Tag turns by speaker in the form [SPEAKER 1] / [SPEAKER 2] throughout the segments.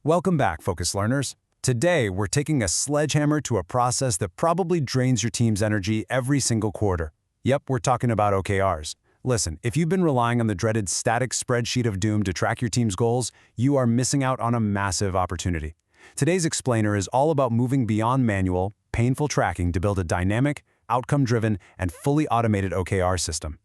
[SPEAKER 1] Welcome back, Focus Learners. Today, we're taking a sledgehammer to a process that probably drains your team's energy every single quarter. Yep, we're talking about OKRs. Listen, if you've been relying on the dreaded static spreadsheet of doom to track your team's goals, you are missing out on a massive opportunity. Today's explainer is all about moving beyond manual, painful tracking to build a dynamic, outcome-driven, and fully automated OKR system.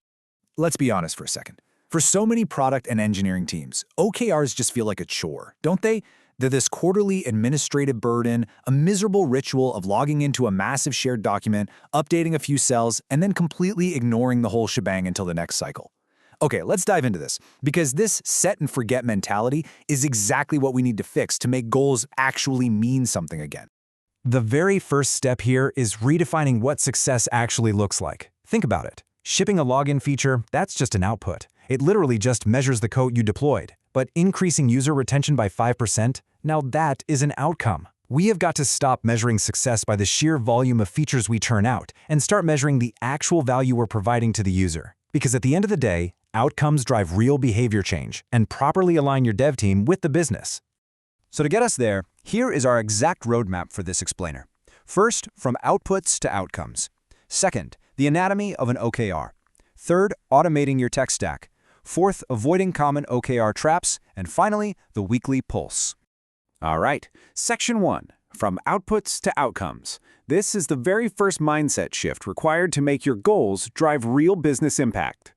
[SPEAKER 2] Let's be honest for a second. For so many product and engineering teams, OKRs just feel like a chore, don't they? They're this quarterly administrative burden, a miserable ritual of logging into a massive shared document, updating a few cells, and then completely ignoring the whole shebang until the next cycle. Okay, let's dive into this, because this set-and-forget mentality is exactly what we need to fix to make goals actually mean something again.
[SPEAKER 3] The very first step here is redefining what success actually looks like. Think about it. Shipping a login feature, that's just an output. It literally just measures the code you deployed. But increasing user retention by 5%, now that is an outcome. We have got to stop measuring success by the sheer volume of features we turn out and start measuring the actual value we're providing to the user. Because at the end of the day, outcomes drive real behavior change and properly align your dev team with the business.
[SPEAKER 4] So to get us there, here is our exact roadmap for this explainer. First, from outputs to outcomes. Second, the anatomy of an OKR. Third, automating your tech stack. Fourth, avoiding common OKR traps. And finally, the weekly pulse. All right, Section 1, from outputs to outcomes. This is the very first mindset shift required to make your goals drive real business impact.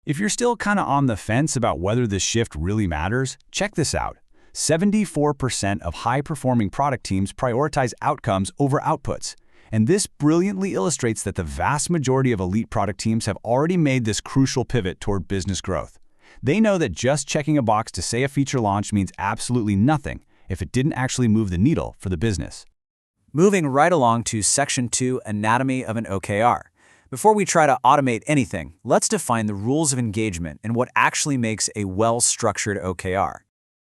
[SPEAKER 1] If you're still kind of on the fence about whether this shift really matters, check this out. 74% of high-performing product teams prioritize outcomes over outputs. And this brilliantly illustrates that the vast majority of elite product teams have already made this crucial pivot toward business growth. They know that just checking a box to say a feature launch means absolutely nothing if it didn't actually move the needle for the business.
[SPEAKER 4] Moving right along to Section 2, Anatomy of an OKR. Before we try to automate anything, let's define the rules of engagement and what actually makes a well-structured OKR.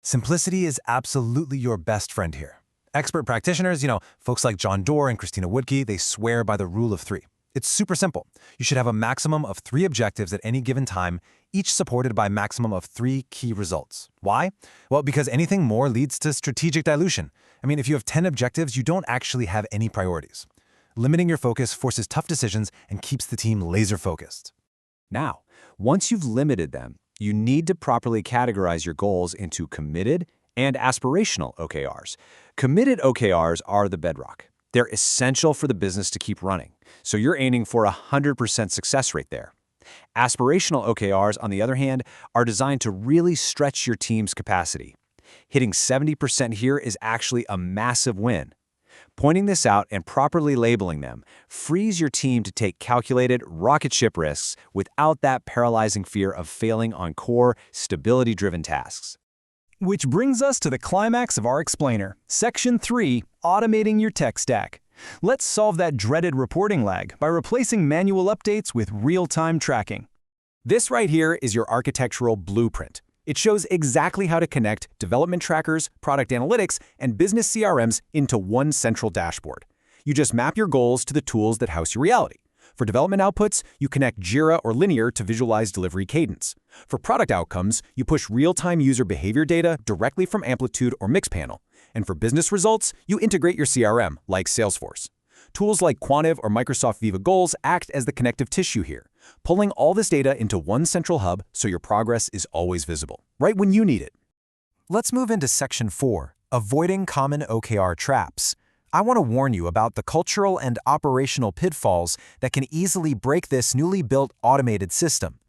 [SPEAKER 3] Simplicity is absolutely your best friend here. Expert practitioners, folks like John Doerr and Christina Woodkey, they swear by the rule of 3. It's super simple. You should have a maximum of 3 objectives at any given time, each supported by a maximum of 3 key results. Why? Well, because anything more leads to strategic dilution. If you have 10 objectives, you don't actually have any priorities. Limiting your focus forces tough decisions and keeps the team laser-focused.
[SPEAKER 4] Now, once you've limited them, you need to properly categorize your goals into committed and aspirational OKRs. Committed OKRs are the bedrock. They're essential for the business to keep running, so you're aiming for a 100% success rate there. Aspirational OKRs, on the other hand, are designed to really stretch your team's capacity. Hitting 70% here is actually a massive win. Pointing this out and properly labeling them frees your team to take calculated, rocket ship risks without that paralyzing fear of failing on core, stability-driven tasks.
[SPEAKER 5] Which brings us to the climax of our explainer, Section 3, Automating Your Tech Stack. Let's solve that dreaded reporting lag by replacing manual updates with real-time tracking.
[SPEAKER 4] This right here is your architectural blueprint. It shows exactly how to connect development trackers, product analytics, and business CRMs into one central dashboard. You just map your goals to the tools that house your reality. For development outputs, you connect Jira or Linear to visualize delivery cadence. For product outcomes, you push real-time user behavior data directly from Amplitude or Mixpanel. And for business results, you integrate your CRM, like Salesforce. Tools like Quantive or Microsoft Viva Goals act as the connective tissue here, pulling all this data into one central hub so your progress is always visible, right when you need it.
[SPEAKER 3] Let's move into Section 4, Avoiding Common OKR Traps. I want to warn you about the cultural and operational pitfalls that can easily break this newly built automated system.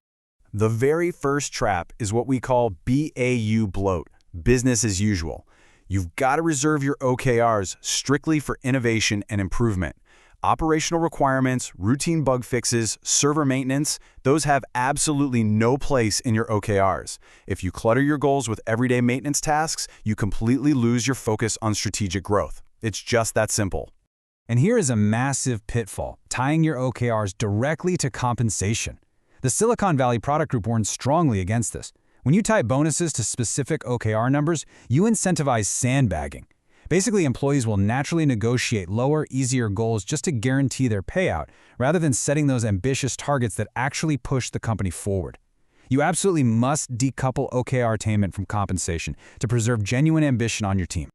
[SPEAKER 1] The very first trap is what we call BAU bloat, business as usual. You've got to reserve your OKRs strictly for innovation and improvement. Operational requirements, routine bug fixes, server maintenance, those have absolutely no place in your OKRs. If you clutter your goals with everyday maintenance tasks, you completely lose your focus on strategic growth. It's just that simple.
[SPEAKER 5] And here is a massive pitfall, tying your OKRs directly to compensation. The Silicon Valley Product Group warns strongly against this. When you tie bonuses to specific OKR numbers, you incentivize sandbagging. Basically, employees will naturally negotiate lower, easier goals just to guarantee their payout, rather than setting those ambitious targets that actually push the company forward. You absolutely must decouple OKR attainment from compensation to preserve genuine ambition on your team.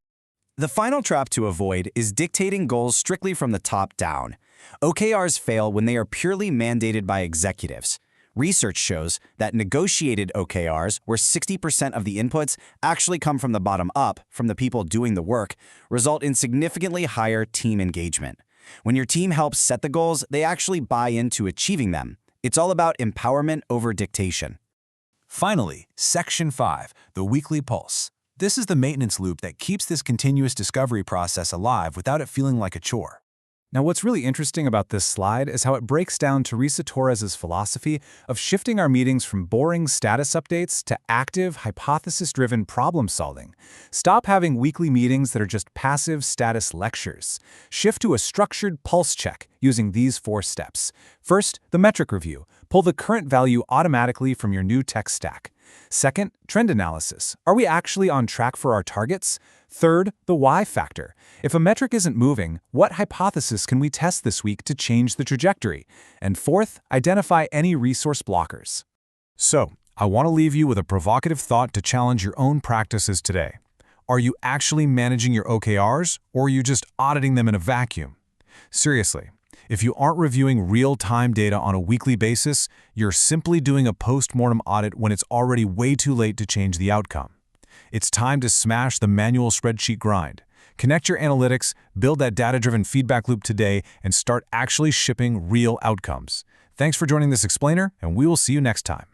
[SPEAKER 6] The final trap to avoid is dictating goals strictly from the top down. OKRs fail when they are purely mandated by executives. Research shows that negotiated OKRs, where 60% of the inputs actually come from the bottom up, from the people doing the work, result in significantly higher team engagement. When your team helps set the goals, they actually buy into achieving them. It's all about empowerment over dictation.
[SPEAKER 3] Finally, Section 5, the weekly pulse. This is the maintenance loop that keeps this continuous discovery process alive without it feeling like a chore. Now, what's really interesting about this slide is how it breaks down Teresa Torres's philosophy of shifting our meetings from boring status updates to active, hypothesis-driven problem-solving. Stop having weekly meetings that are just passive status lectures. Shift to a structured pulse check using these 4 steps. First, the metric review. Pull the current value automatically from your new tech stack. Second, trend analysis. Are we actually on track for our targets? Third, the why factor. If a metric isn't moving, what hypothesis can we test this week to change the trajectory? And fourth, identify any resource blockers.
[SPEAKER 5] So, I want to leave you with a provocative thought to challenge your own practices today. Are you actually managing your OKRs, or are you just auditing them in a vacuum? Seriously, if you aren't reviewing real-time data on a weekly basis, you're simply doing a post-mortem audit when it's already way too late to change the outcome. It's time to smash the manual spreadsheet grind. Connect your analytics, build that data-driven feedback loop today, and start actually shipping real outcomes. Thanks for joining this explainer, and we will see you next time.